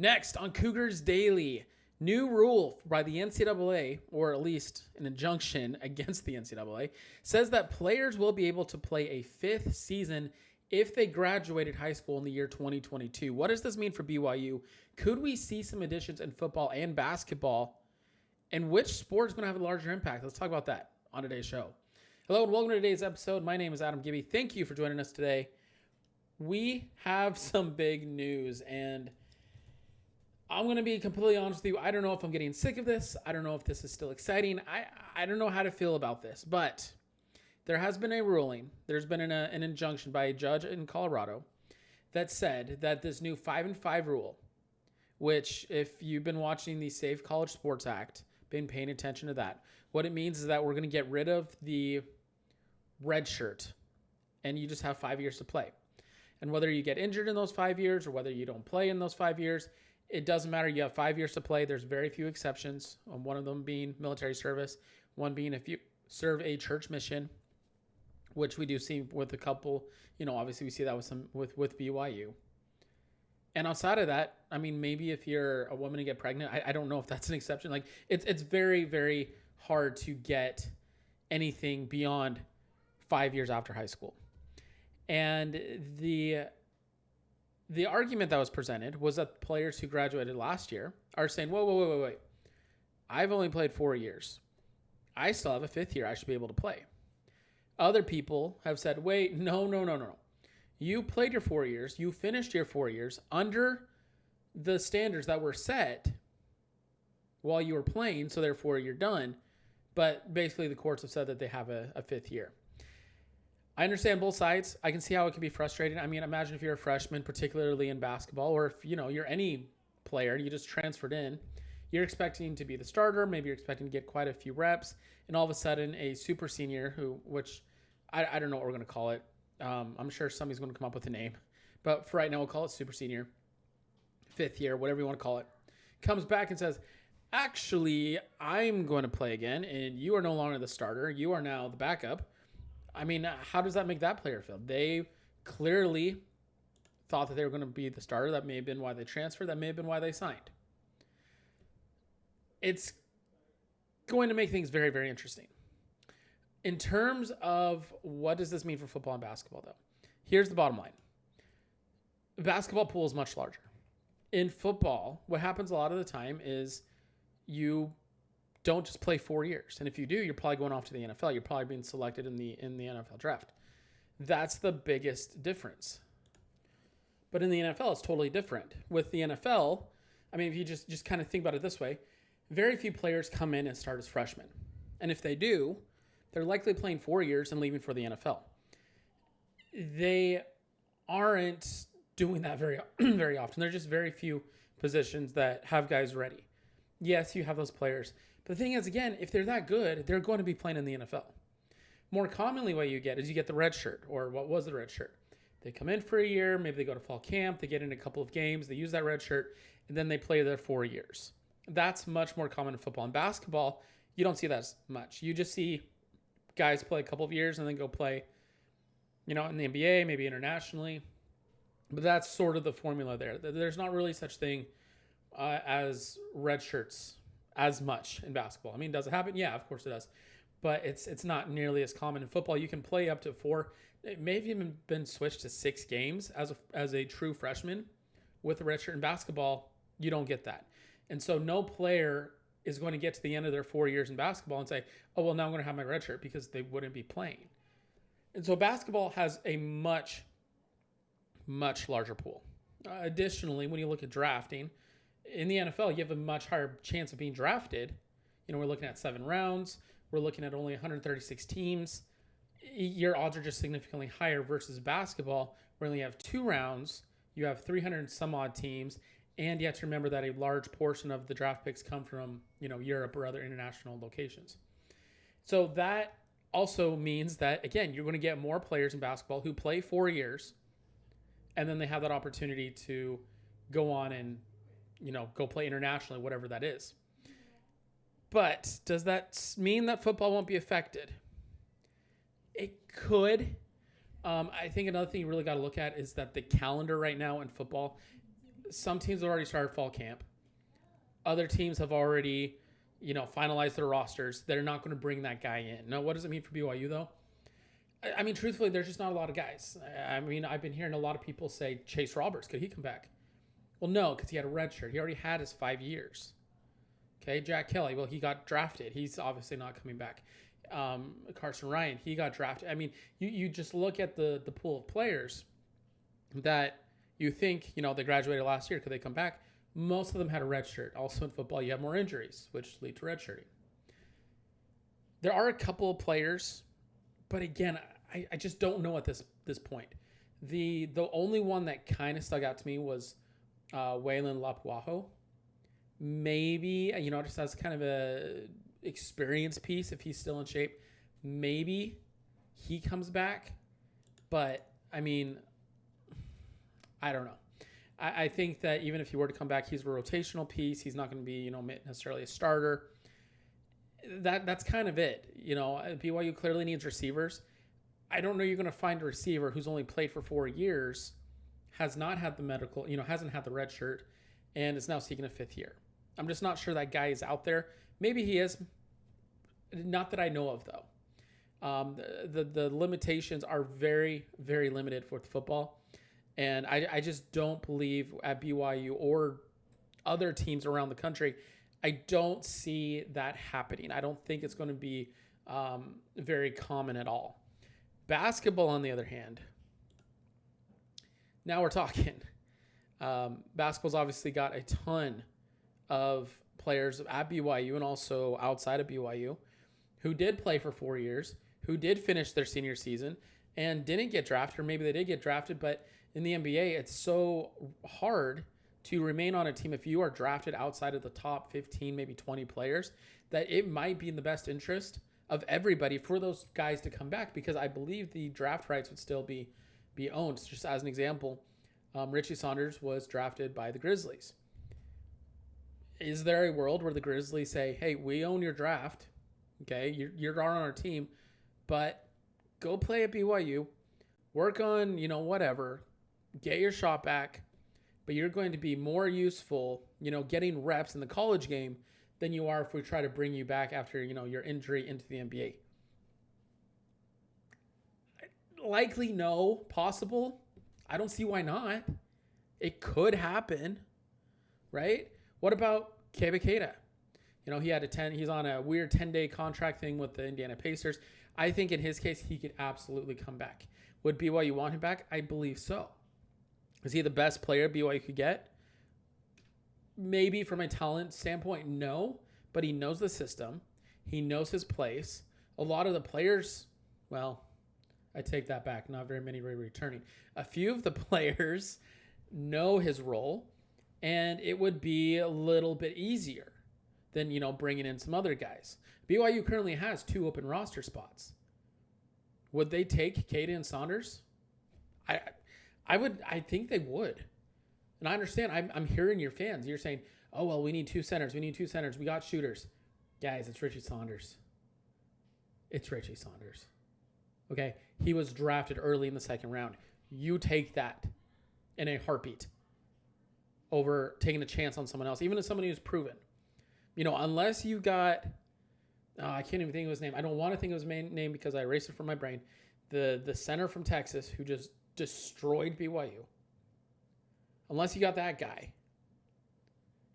Next on Cougars Daily, new rule by the NCAA, or at least an injunction against the NCAA, says that players will be able to play a fifth season if they graduated high school in the year 2022. What does this mean for BYU? Could we see some additions in football and basketball? And which sport is going to have a larger impact? Let's talk about that on today's show. Hello and welcome to today's episode. My name is Adam Gibby. Thank you for joining us today. We have some big news, and I'm going to be completely honest with you. I don't know if I'm getting sick of this. I don't know if this is still exciting. I don't know how to feel about this, but there has been a ruling. There's been an injunction by a judge in Colorado that said that this new 5-and-5 rule, which if you've been watching the Safe College Sports Act, been paying attention to that, what it means is that we're going to get rid of the red shirt and you just have 5 years to play. And whether you get injured in those 5 years or whether you don't play in those 5 years, it doesn't matter. You have 5 years to play. There's very few exceptions, one of them being military service, one being if you serve a church mission, which we do see with a couple. Obviously we see that with BYU. And outside of that, I mean, maybe if you're a woman and get pregnant, I don't know if that's an exception. Like it's very, very hard to get anything beyond 5 years after high school. And the argument that was presented was that players who graduated last year are saying, wait. I've only played 4 years. I still have a fifth year. I should be able to play. Other people have said, wait, no. You played your 4 years. You finished your 4 years under the standards that were set while you were playing, so therefore you're done. But basically the courts have said that they have a fifth year. I understand both sides. I can see how it can be frustrating. I mean, imagine if you're a freshman, particularly in basketball, or if you're any player, you just transferred in. You're expecting to be the starter. Maybe you're expecting to get quite a few reps, and all of a sudden, a super senior which I don't know what we're going to call it. I'm sure somebody's going to come up with a name, but for right now, we'll call it super senior, fifth year, whatever you want to call it, comes back and says, "Actually, I'm going to play again, and you are no longer the starter. You are now the backup." I mean, how does that make that player feel? They clearly thought that they were going to be the starter. That may have been why they transferred. That may have been why they signed. It's going to make things very, very interesting. In terms of what does this mean for football and basketball, though, here's the bottom line. The basketball pool is much larger. In football, what happens a lot of the time is you don't just play 4 years. And if you do, you're probably going off to the NFL. You're probably being selected in the NFL draft. That's the biggest difference. But in the NFL, it's totally different. With the NFL, I mean, if you just kind of think about it this way, very few players come in and start as freshmen. And if they do, they're likely playing 4 years and leaving for the NFL. They aren't doing that very, very often. There's just very few positions that have guys ready. Yes, you have those players. But the thing is, again, if they're that good, they're going to be playing in the NFL. More commonly, what you get is you get the red shirt, or what was the red shirt. They come in for a year, maybe they go to fall camp, they get in a couple of games, they use that red shirt, and then they play their 4 years. That's much more common in football. In basketball, you don't see that as much. You just see guys play a couple of years and then go play, in the NBA, maybe internationally. But that's sort of the formula there. There's not really such thing as red shirts as much in basketball. I mean, does it happen? Yeah, of course it does. But it's not nearly as common in football. You can play up to 4. It may have even been switched to 6 games as a true freshman with a red shirt. In basketball, you don't get that. And so no player is going to get to the end of their 4 years in basketball and say, oh, well, now I'm going to have my red shirt, because they wouldn't be playing. And so basketball has a much, much larger pool. Additionally, when you look at drafting, in the NFL, you have a much higher chance of being drafted. We're looking at 7 rounds. We're looking at only 136 teams. Your odds are just significantly higher versus basketball, where you only have 2 rounds. You have 300 and some odd teams. And you have to remember that a large portion of the draft picks come from, Europe or other international locations. So that also means that, again, you're going to get more players in basketball who play 4 years, and then they have that opportunity to go on and go play internationally, whatever that is. But does that mean that football won't be affected? It could. I think another thing you really got to look at is that the calendar right now in football, some teams have already started fall camp. Other teams have already, finalized their rosters. They're not going to bring that guy in. Now, what does it mean for BYU, though? I mean, truthfully, there's just not a lot of guys. I mean, I've been hearing a lot of people say, Chase Roberts, could he come back? Well, no, because he had a red shirt. He already had his 5 years. Okay, Jack Kelly, well, he got drafted. He's obviously not coming back. Carson Ryan, he got drafted. I mean, you just look at the pool of players that you think, they graduated last year. Could they come back? Most of them had a red shirt. Also in football, you have more injuries, which lead to redshirting. There are a couple of players, but again, I just don't know at this point. The only one that kind of stuck out to me was Waylon Lapuaho. Maybe, just as kind of a experience piece, if he's still in shape, maybe he comes back. But, I mean, I don't know. I think that even if he were to come back, he's a rotational piece. He's not going to be, necessarily a starter. That's kind of it. BYU clearly needs receivers. I don't know you're going to find a receiver who's only played for 4 years, has not had the medical, hasn't had the red shirt, and is now seeking a 5th year. I'm just not sure that guy is out there. Maybe he is. Not that I know of, though. The limitations are very, very limited for football. And I just don't believe at BYU or other teams around the country, I don't see that happening. I don't think it's going to be very common at all. Basketball, on the other hand, now we're talking. Basketball's obviously got a ton of players at BYU and also outside of BYU who did play for 4 years, who did finish their senior season and didn't get drafted, or maybe they did get drafted, but in the NBA, it's so hard to remain on a team if you are drafted outside of the top 15, maybe 20 players, that it might be in the best interest of everybody for those guys to come back, because I believe the draft rights would still be owned. Just as an example, Richie Saunders was drafted by the Grizzlies. Is there a world where the Grizzlies say, hey, we own your draft, okay, you're on our team, but go play at BYU, work on, whatever, get your shot back, but you're going to be more useful, getting reps in the college game than you are if we try to bring you back after, your injury into the NBA? Likely no. Possible. I don't see why not. It could happen, right? What about Keba Keita? He's on a weird 10-day contract thing with the Indiana Pacers. I think in his case, he could absolutely come back. Would BYU want him back? I believe so. Is he the best player BYU could get? Maybe from a talent standpoint, no. But he knows the system. He knows his place. A lot of the players, well, I take that back. Not very many returning. A few of the players know his role, and it would be a little bit easier than, bringing in some other guys. BYU currently has 2 open roster spots. Would they take Keita and Saunders? I think they would. And I understand. I'm hearing your fans. You're saying, oh, well, we need 2 centers. We got shooters. Guys, it's Richie Saunders. It's Richie Saunders. Okay? He was drafted early in the 2nd round. You take that in a heartbeat over taking a chance on someone else, even if somebody who's proven. Unless you got, I can't even think of his name. I don't want to think of his main name because I erased it from my brain. The center from Texas who just destroyed BYU. Unless you got that guy,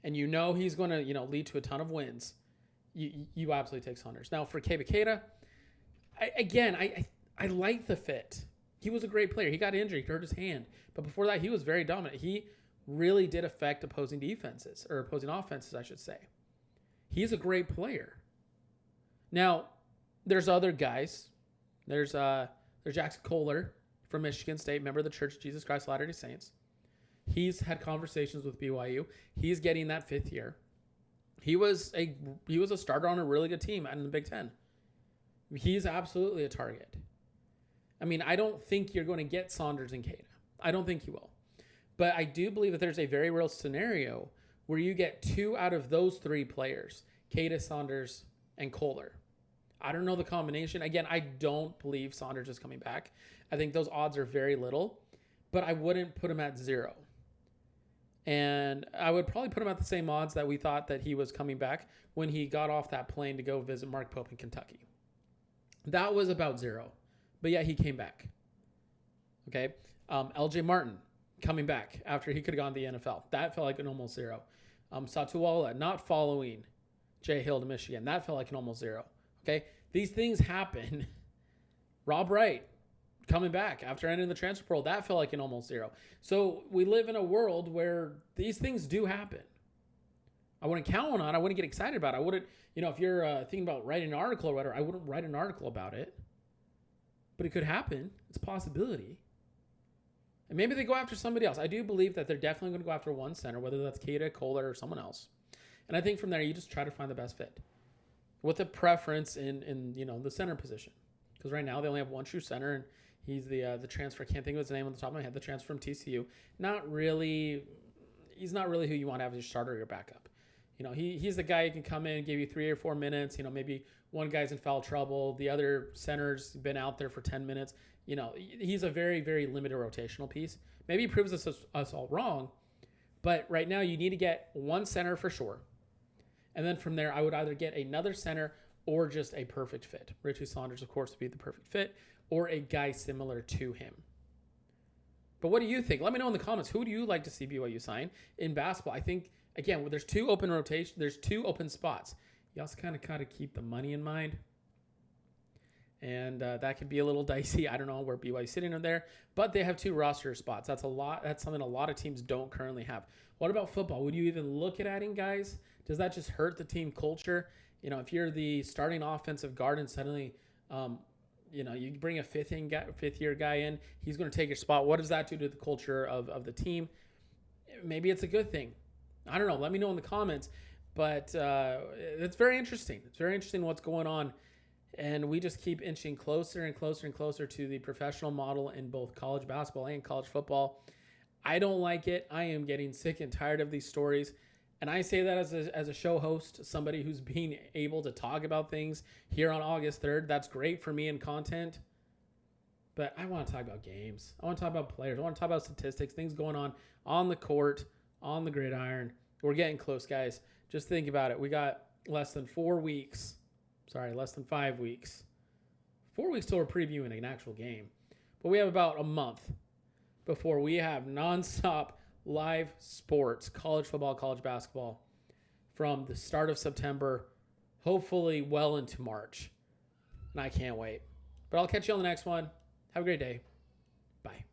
and he's going to lead to a ton of wins, you absolutely take Saunders. Now for Keba Keita, I like the fit. He was a great player. He got injured. He hurt his hand, but before that he was very dominant. He really did affect opposing offenses, I should say. He's a great player. Now there's other guys. There's Jackson Kohler from Michigan State, member of the Church of Jesus Christ of Latter-day Saints. He's had conversations with BYU. He's getting that 5th year. He was a starter on a really good team in the Big Ten. He's absolutely a target. I mean, I don't think you're going to get Saunders and Keita. I don't think you will. But I do believe that there's a very real scenario where you get 2 out of those 3 players, Keita, Saunders, and Kohler. I don't know the combination. Again, I don't believe Saunders is coming back. I think those odds are very little, but I wouldn't put him at 0. And I would probably put him at the same odds that we thought that he was coming back when he got off that plane to go visit Mark Pope in Kentucky. That was about 0. But yeah, he came back. Okay. LJ Martin coming back after he could have gone to the NFL. That felt like an almost 0. Satuola not following Jay Hill to Michigan. That felt like an almost 0. Okay. These things happen. Rob Wright coming back after ending the transfer portal. That felt like an almost 0. So we live in a world where these things do happen. I wouldn't count on it. I wouldn't get excited about it. I wouldn't, if you're thinking about writing an article or whatever, I wouldn't write an article about it. But it could happen. It's a possibility. And maybe they go after somebody else. I do believe that they're definitely going to go after one center, whether that's Keita, Kohler, or someone else. And I think from there, you just try to find the best fit with a preference in the center position. Because right now they only have one true center, and he's the transfer. I can't think of his name on the top of my head. The transfer from TCU. He's not really who you want to have as your starter or your backup. He's the guy who can come in and give you 3 or 4 minutes. Maybe one guy's in foul trouble. The other center's been out there for 10 minutes. He's a very, very limited rotational piece. Maybe he proves us all wrong, but right now you need to get one center for sure. And then from there, I would either get another center or just a perfect fit. Richie Saunders, of course, would be the perfect fit, or a guy similar to him. But what do you think? Let me know in the comments. Who do you like to see BYU sign in basketball? I think, again, there's 2 open rotations. There's 2 open spots. You also kind of keep the money in mind. And that could be a little dicey. I don't know where BYU's sitting in there. But they have 2 roster spots. That's a lot. That's something a lot of teams don't currently have. What about football? Would you even look at adding guys? Does that just hurt the team culture? If you're the starting offensive guard and suddenly, you bring a fifth-year guy in, he's going to take your spot. What does that do to the culture of the team? Maybe it's a good thing. I don't know. Let me know in the comments. But it's very interesting. It's very interesting what's going on. And we just keep inching closer and closer and closer to the professional model in both college basketball and college football. I don't like it. I am getting sick and tired of these stories. And I say that as a show host, somebody who's being able to talk about things here on August 3rd. That's great for me in content. But I want to talk about games. I want to talk about players. I want to talk about statistics, things going on the court, on the gridiron. We're getting close, guys. Just think about it. We got less than 4 weeks. Less than 5 weeks. 4 weeks till we're previewing an actual game. But we have about a month before we have nonstop live sports, college football, college basketball, from the start of September, hopefully well into March. And I can't wait. But I'll catch you on the next one. Have a great day. Bye.